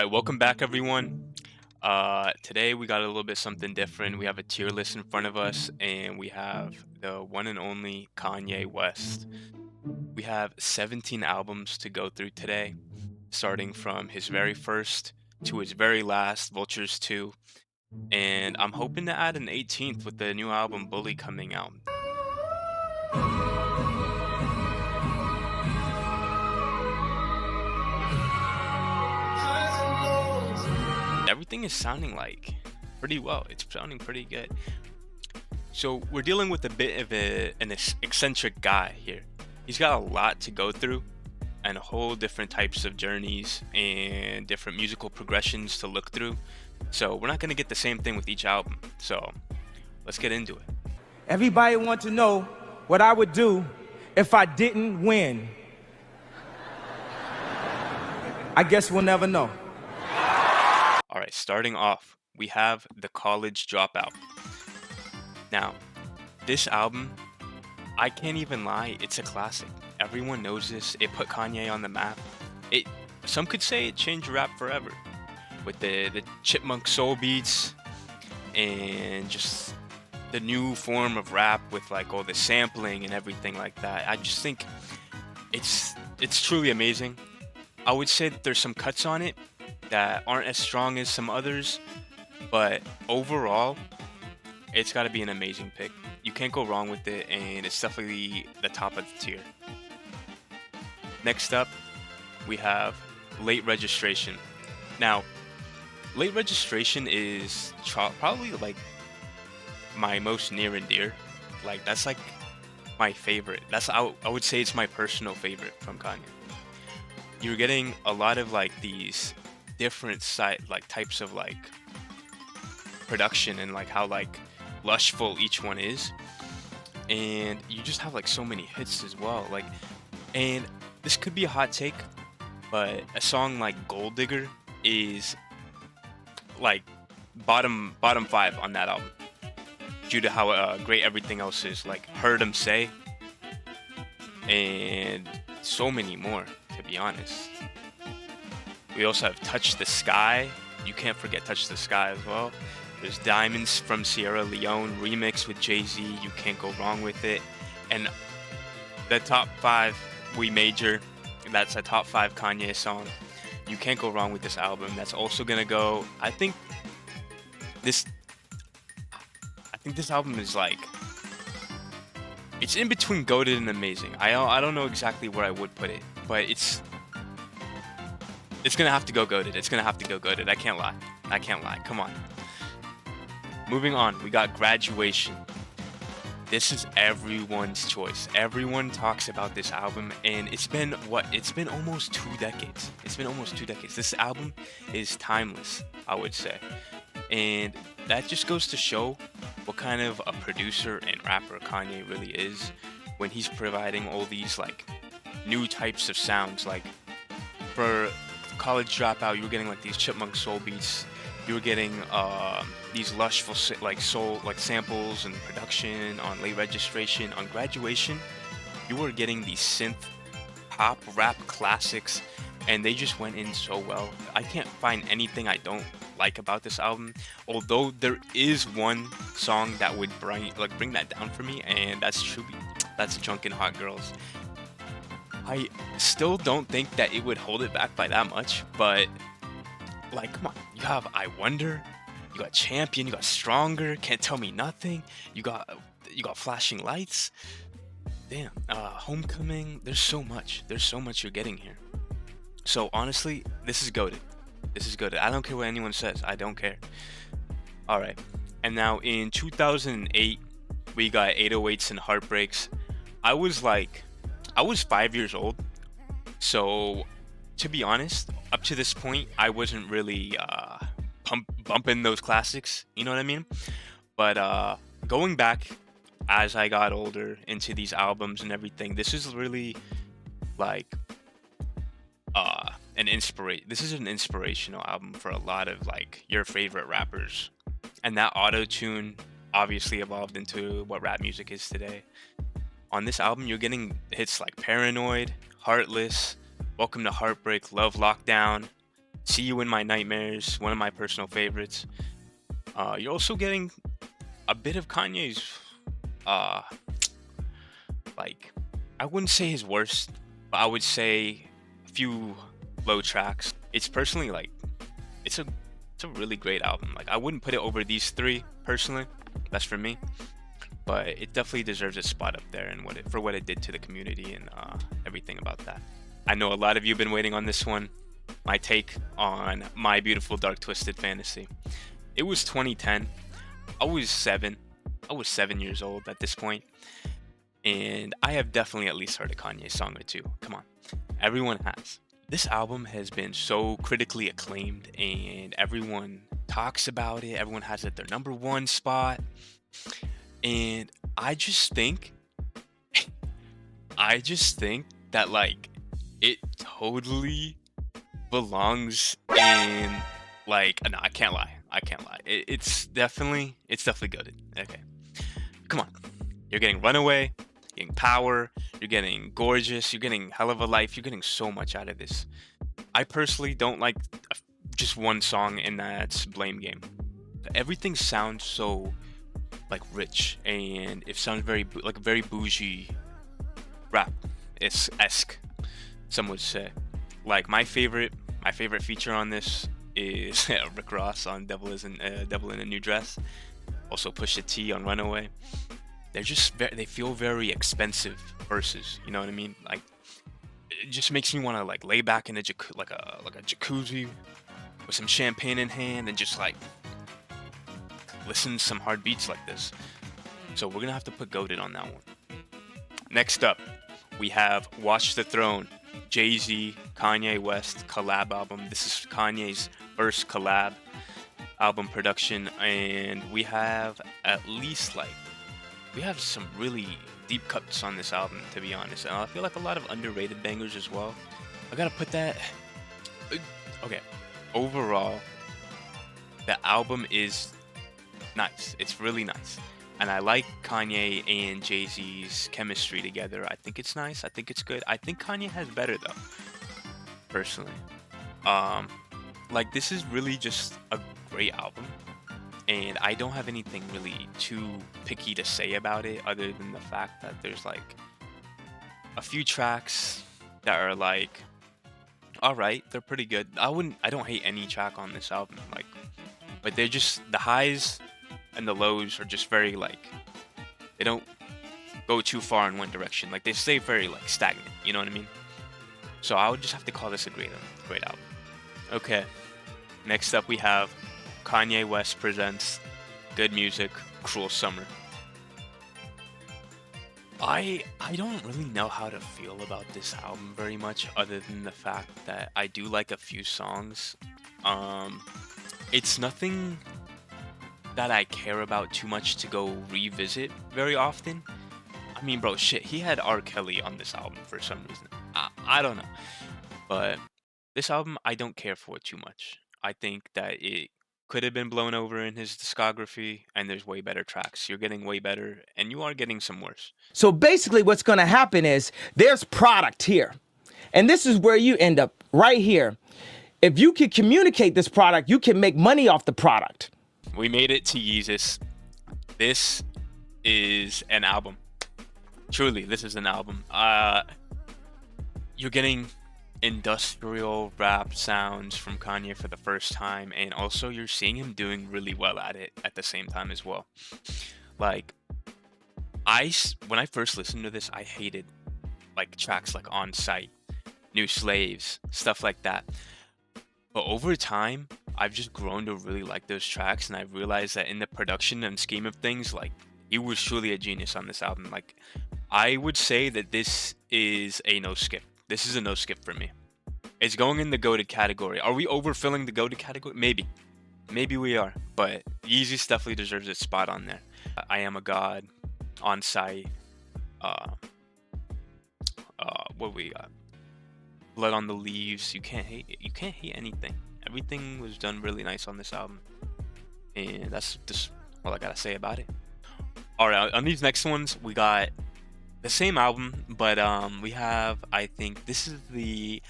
right, welcome back, everyone. Today we got a little bit something different. We have a tier list in front of us, and we have the one and only Kanye West. We have 17 albums to go through today, starting from his very first to his very last, Vultures 2. And I'm hoping to add an 18th with the new album Bully coming out. Everything is sounding like pretty well. It's sounding pretty good. So we're dealing with a bit of an eccentric guy here. He's got a lot to go through and a whole different types of journeys and different musical progressions to look through. So we're not going to get the same thing with each album. So let's get into it. Everybody want to know what I would do if I didn't win. I guess we'll never know. All right, starting off, we have The College Dropout. Now, this album, I can't even lie, it's a classic. Everyone knows this. It put Kanye on the map. Some could say it changed rap forever with the chipmunk soul beats and just the new form of rap with like all the sampling and everything like that. I just think it's truly amazing. I would say that there's some cuts on it that aren't as strong as some others, but overall, it's got to be an amazing pick. You can't go wrong with it, and it's definitely the top of the tier. Next up, we have Late Registration. Now, Late Registration is probably like my most near and dear. Like that's like my favorite. I would say it's my personal favorite from Kanye. You're getting a lot of like these different types of like production and like how like lushful each one is, and you just have like so many hits as well. Like, and this could be a hot take, but a song like Gold Digger is like bottom 5 on that album due to how great everything else is. Like Heard 'Em Say and so many more, to be honest. We also have Touch the Sky. You can't forget Touch the Sky as well. There's Diamonds from Sierra Leone remix with Jay-Z. You can't go wrong with it. And the top 5 We Major. That's a top 5 Kanye song. You can't go wrong with this album. That's also gonna go. I think this album is like, it's in between goated and amazing. I don't know exactly where I would put it, but it's gonna have to go goated. It's gonna have to go goated. I can't lie. Come on. Moving on, we got Graduation. This is everyone's choice. Everyone talks about this album, and it's been almost 2 decades. This album is timeless, I would say. And that just goes to show what kind of a producer and rapper Kanye really is when he's providing all these like new types of sounds. Like for College Dropout, you were getting like these chipmunk soul beats. You were getting these lushful like soul like samples and production on Late Registration. On Graduation, you were getting these synth pop rap classics, and they just went in so well. I can't find anything I don't like about this album, although there is one song that would bring that down for me, and that's Drunken Hot Girls. I still don't think that it would hold it back by that much, but like, come on, you have I Wonder, you got Champion, you got Stronger, Can't Tell Me Nothing, you got Flashing Lights, damn, Homecoming. There's so much you're getting here. So honestly, this is goated. I don't care what anyone says. I don't care. All right, and now in 2008, we got 808s and Heartbreaks. I was 5 years old, so to be honest, up to this point, I wasn't really bumping those classics. You know what I mean? But going back as I got older into these albums and everything, this is really like This is an inspirational album for a lot of like your favorite rappers, and that auto tune obviously evolved into what rap music is today. On this album, you're getting hits like Paranoid, Heartless, Welcome to Heartbreak, Love Lockdown, See You in My Nightmares, one of my personal favorites. You're also getting a bit of Kanye's, uh, like, I wouldn't say his worst, but I would say a few low tracks. It's personally like, it's a it's a really great album. Like, I wouldn't put it over these three personally. That's for me, but it definitely deserves its spot up there and for what it did to the community and everything about that. I know a lot of you have been waiting on this one. My take on My Beautiful Dark Twisted Fantasy. It was 2010. I was 7 years old at this point, and I have definitely at least heard a Kanye song or two. Come on, everyone has. This album has been so critically acclaimed, and everyone talks about it. Everyone has it their number one spot, and I just think that like it totally belongs in, like, no, I can't lie. It's definitely goaded. Okay, come on. You're getting Runaway, you're getting Power, you're getting Gorgeous, you're getting Hell of a Life. You're getting so much out of this. I personally don't like just one song, and that's Blame Game. Everything sounds so like rich, and it sounds like very bougie rap esque. Some would say. Like my favorite feature on this is Rick Ross on Devil in a New Dress. Also Pusha T on Runaway. They feel very expensive verses. You know what I mean? Like, it just makes me want to like lay back in a jacuzzi with some champagne in hand and just like listen to some hard beats like this. So we're gonna have to put goated on that one. Next up, we have Watch the Throne, Jay-Z, Kanye West collab album. This is Kanye's first collab album production, and we have some really deep cuts on this album, to be honest. And I feel like a lot of underrated bangers as well. I gotta put that. Okay, overall, the album is nice. It's really nice. And I like Kanye and Jay-Z's chemistry together. I think it's nice. I think it's good. I think Kanye has better though, personally. Like, this is really just a great album, and I don't have anything really too picky to say about it other than the fact that there's like a few tracks that are like, all right, they're pretty good. I don't hate any track on this album, like, but they're just, the highs and the lows are just very like, they don't go too far in one direction. Like, they stay very like stagnant. You know what I mean? So I would just have to call this a great album. Okay, next up we have Kanye West presents Good Music, Cruel Summer. I don't really know how to feel about this album very much, other than the fact that I do like a few songs. It's nothing that I care about too much to go revisit very often. I mean, bro, shit, he had R. Kelly on this album for some reason. I don't know. But this album, I don't care for it too much. I think that it could have been blown over in his discography, and there's way better tracks. You're getting way better, and you are getting some worse. So basically what's going to happen is there's product here. And this is where you end up, right here. If you can communicate this product, you can make money off the product. We made it to Yeezus. This is an album. Truly, this is an album. You're getting industrial rap sounds from Kanye for the first time, and also you're seeing him doing really well at it at the same time as well. Like, when I first listened to this, I hated like tracks like On Sight, New Slaves, stuff like that. But over time, I've just grown to really like those tracks, and I realized that in the production and scheme of things, like, he was truly a genius on this album. Like, I would say that this is a no skip. This is a no skip for me. It's going in the goated category. Are we overfilling the goated category? Maybe. Maybe we are. But Yeezus definitely deserves its spot on there. I Am a God, On Sight, what we got? Blood on the Leaves. You can't hate anything. Everything was done really nice on this album. And that's just all I gotta say about it. Alright, on these next ones, we got the same album, but we have, I think this is the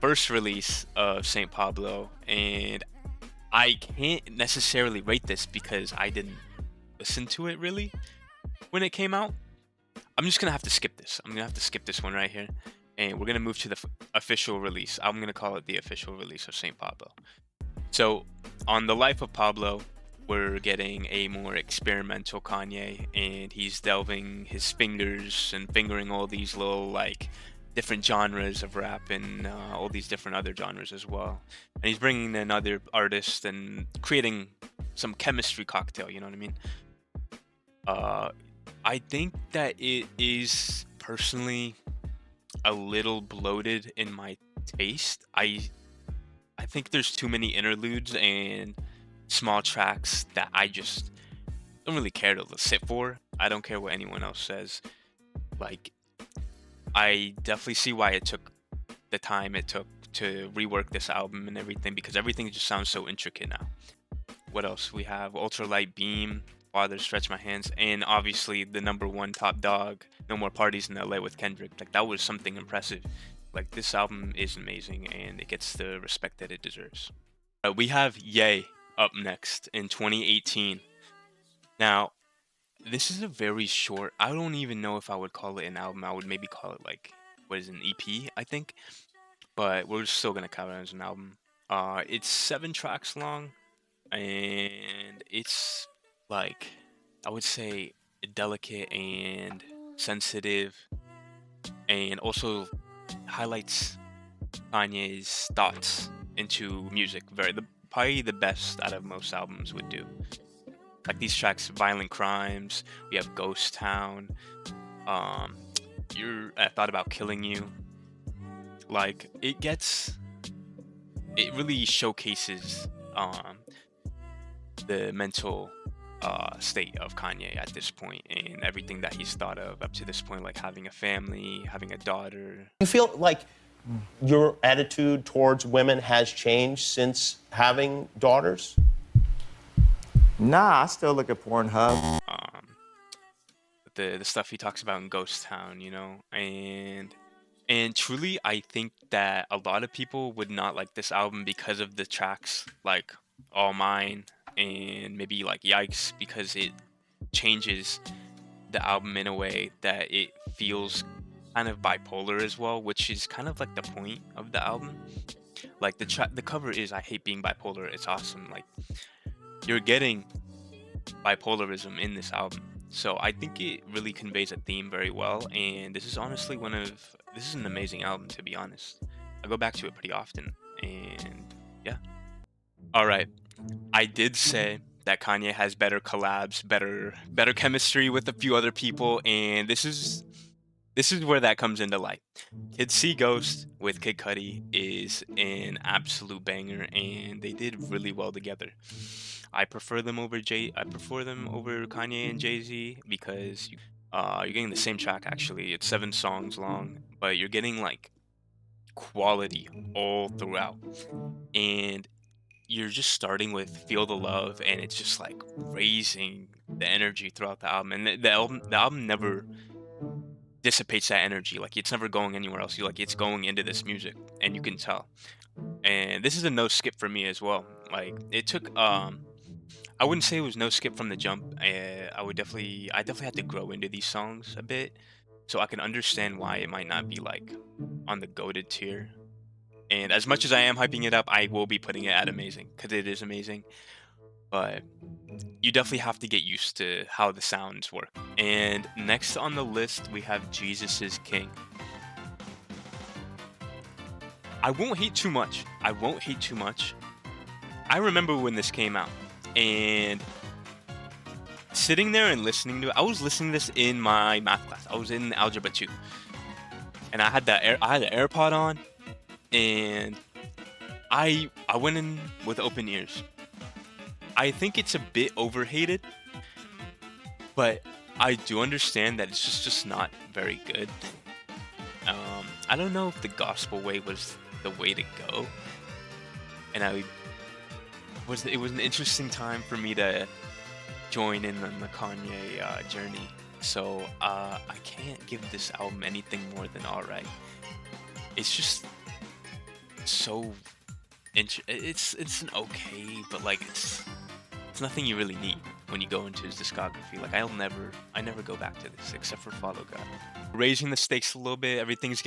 first release of Saint Pablo, and I can't necessarily rate this because I didn't listen to it really when it came out. I'm just gonna have to skip this. I'm gonna have to skip this one right here, and we're gonna move to the official release. I'm gonna call it the official release of Saint Pablo. So, on the Life of Pablo, we're getting a more experimental Kanye, and he's delving his fingers and fingering all these little like different genres of rap and all these different other genres as well. And he's bringing in other artists and creating some chemistry cocktail. You know what I mean? Uh, I think that it is personally a little bloated in my taste. I think there's too many interludes and small tracks that I just don't really care to sit for. I don't care what anyone else says. Like, I definitely see why it took the time it took to rework this album and everything, because everything just sounds so intricate now. What else? We have Ultralight Beam, Father Stretch My Hands, and obviously the number one top dog, No More Parties in LA with Kendrick. Like, that was something impressive. Like, this album is amazing and it gets the respect that it deserves. We have Ye up next in 2018. Now, this is a very short, I don't even know if I would call it an album. I would maybe call it like, what is it, an EP, I think. But we're still gonna count it as an album. It's 7 tracks long, and it's like, I would say delicate and sensitive, and also highlights Kanye's thoughts into music. Probably the best out of most albums would do. Like these tracks, Violent Crimes, we have Ghost Town, um, I Thought About Killing You. Like, it really showcases the mental state of Kanye at this point and everything that he's thought of up to this point, like having a family, having a daughter. You feel like your attitude towards women has changed since having daughters? Nah, I still look at Pornhub. The stuff he talks about in Ghost Town, you know, and truly, I think that a lot of people would not like this album because of the tracks like All Mine and maybe like Yikes, because it changes the album in a way that it feels kind of bipolar as well, which is kind of like the point of the album. Like the cover is I Hate Being Bipolar. It's awesome. Like, you're getting bipolarism in this album. So I think it really conveys a theme very well, and this is honestly this is an amazing album, to be honest. I go back to it pretty often, and yeah. All right, I did say that Kanye has better collabs, better chemistry with a few other people, and this is where that comes into light. Kids See Ghost with Kid Cudi is an absolute banger, and they did really well together. I prefer them over Kanye and Jay-Z because you're getting the same track. Actually, it's 7 songs long, but you're getting like quality all throughout, and you're just starting with Feel the Love, and it's just like raising the energy throughout the album, and the album never dissipates that energy. Like, it's never going anywhere else. It's going into this music, and you can tell. And this is a no skip for me as well. Like, it took I wouldn't say it was no skip from the jump. I definitely had to grow into these songs a bit, so I can understand why it might not be like on the goated tier. And as much as I am hyping it up, I will be putting it at amazing because it is amazing. But you definitely have to get used to how the sounds work. And next on the list, we have Jesus is King. I won't hate too much. I remember when this came out, and sitting there and listening to it. I was listening to this in my math class. I was in Algebra 2. And I had the AirPod on, and I went in with open ears. I think it's a bit overhated, but I do understand that it's just not very good. I don't know if the gospel way was the way to go, and it was an interesting time for me to join in on the Kanye journey. So I can't give this album anything more than alright. It's just so it's an okay, but like it's nothing you really need when you go into his discography. Like I never go back to this except for Follow God. Raising the stakes a little bit, things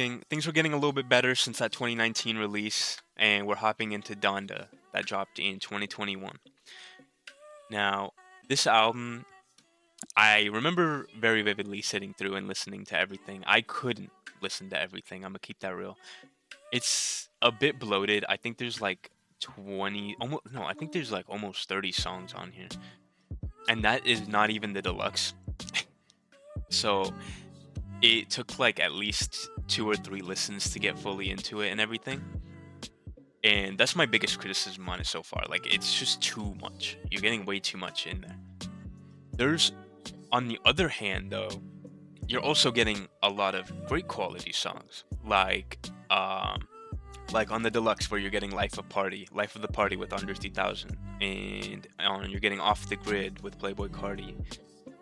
were getting a little bit better since that 2019 release, and we're hopping into Donda that dropped in 2021. Now, this album, I remember very vividly sitting through and listening to everything. I couldn't listen to everything. I'm gonna keep that real. It's a bit bloated. I think there's like 20, almost no, I think there's like almost 30 songs on here, and that is not even the deluxe. So it took like at least 2 or 3 listens to get fully into it and everything. And that's my biggest criticism on it so far. Like, it's just too much. You're getting way too much in there. There's, on the other hand, though, you're also getting a lot of great quality songs, like on the deluxe where you're getting Life of the Party with Andre 3000, and you're getting Off the Grid with Playboy Cardi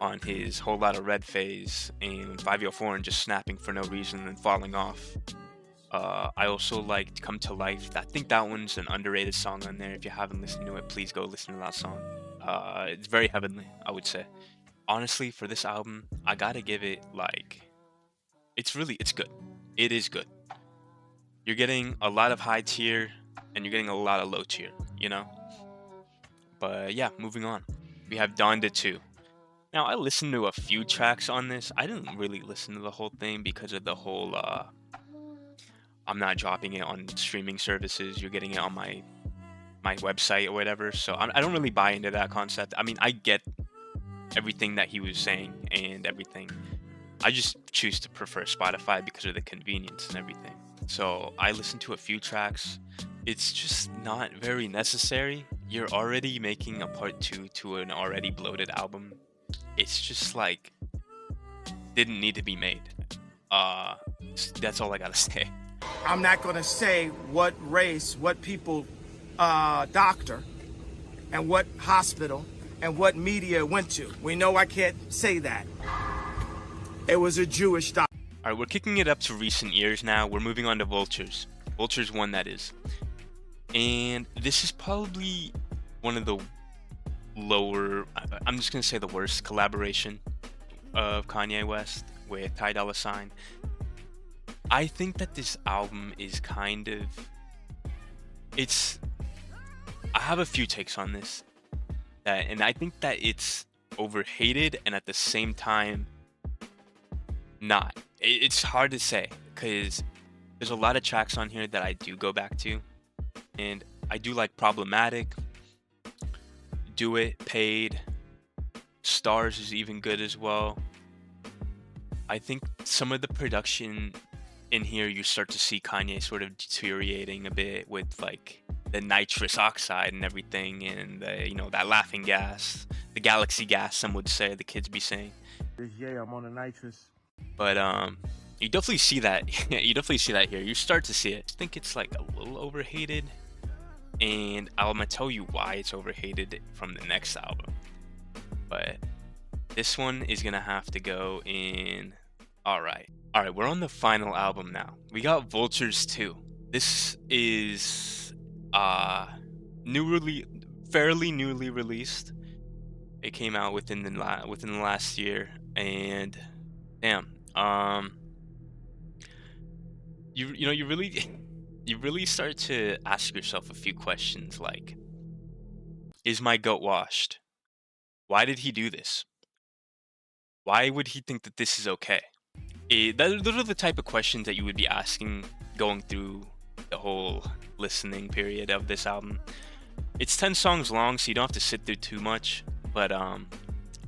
on his Whole Lotta Red phase, and 504 and just snapping for no reason and falling off. I also liked Come to Life. I think that one's an underrated song on there. If you haven't listened to it, please go listen to that song. It's very heavenly, I would say. Honestly, for this album, I gotta give it like, it's good. It is good. You're getting a lot of high tier and you're getting a lot of low tier, you know? But yeah, moving on. We have Donda 2. Now, I listened to a few tracks on this. I didn't really listen to the whole thing because of the whole, I'm not dropping it on streaming services. You're getting it on my website or whatever. So I don't really buy into that concept. I mean, I get everything that he was saying and everything. I just choose to prefer Spotify because of the convenience and everything. So I listened to a few tracks. It's just not very necessary. You're already making a part 2 to an already bloated album. It's just like, didn't need to be made. That's all I gotta say. I'm not going to say what race, what people, doctor, and what hospital, and what media went to. We know I can't say that. It was a Jewish doctor. All right, we're kicking it up to recent years now. We're moving on to Vultures. Vultures 1, that is. And this is probably one of the lower, I'm just going to say the worst collaboration of Kanye West with Ty Dolla $ign. I think that this album is kind of, I have a few takes on this, and I think that it's overhated and at the same time not. It's hard to say because there's a lot of tracks on here that I do go back to, and I do like Problematic, Do It, Paid, Stars is even good as well. I think some of the production in here, you start to see Kanye sort of deteriorating a bit with like the nitrous oxide and everything, and that laughing gas, the galaxy gas, some would say, the kids be saying. Yeah, I'm on the nitrous. But you definitely see that. You definitely see that here. You start to see it. I think it's like a little overhated, and I'm gonna tell you why it's overhated from the next album. But this one is gonna have to go in. All right, we're on the final album now. We got Vultures 2. This is fairly newly released. It came out within the last year, and damn, you really start to ask yourself a few questions like, is my goat washed? Why did he do this? Why would he think that this is okay? Those are the type of questions that you would be asking going through the whole listening period of this album. It's 10 songs long, so you don't have to sit through too much, but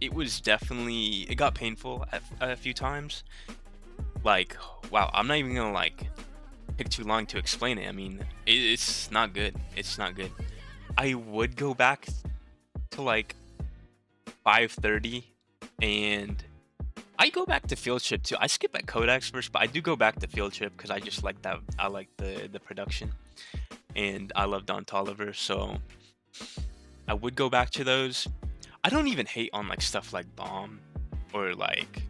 it got painful a few times. Like, wow, I'm not even gonna like pick too long to explain it. I mean, it's not good. It's not good. I would go back to like 5:30, and I go back to Field Trip too. I skip at Kodak's first, but I do go back to Field Trip because I just like that. I like the production, and I love Don Toliver, so I would go back to those. I don't even hate on like stuff like Bomb or like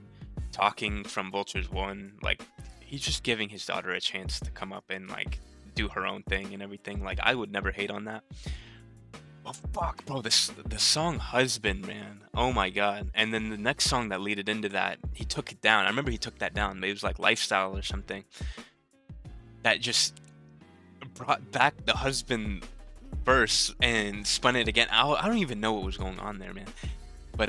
Talking from Vultures 1. Like, he's just giving his daughter a chance to come up and like do her own thing and everything. Like, I would never hate on that. Oh fuck, bro, the song Husband, man. Oh my god. And then the next song that leaded into that, he took it down. I remember he took that down. Maybe it was like Lifestyle or something. That just brought back the husband verse and spun it again. I don't even know what was going on there, man. But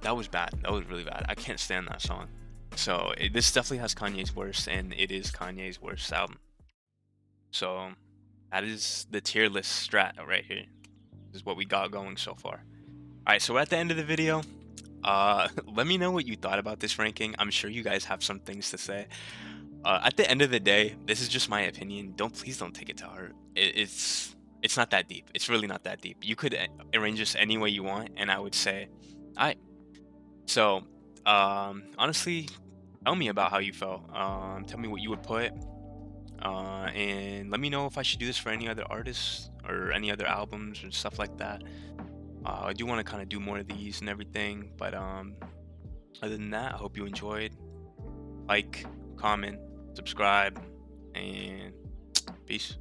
that was bad. That was really bad. I can't stand that song. So this definitely has Kanye's worst, and it is Kanye's worst album. So that is the tier list strat right here. This is what we got going so far. All right, so we're at the end of the video. Let me know what you thought about this ranking. I'm sure you guys have some things to say. At the end of the day, this is just my opinion. Please don't take it to heart. It's not that deep. It's really not that deep. You could arrange this any way you want, and I would say, all right. So, honestly, tell me about how you felt. Tell me what you would put. And let me know if I should do this for any other artists or any other albums or stuff like that. I do want to kind of do more of these and everything, but other than that, I hope you enjoyed. Like, comment, subscribe, and peace.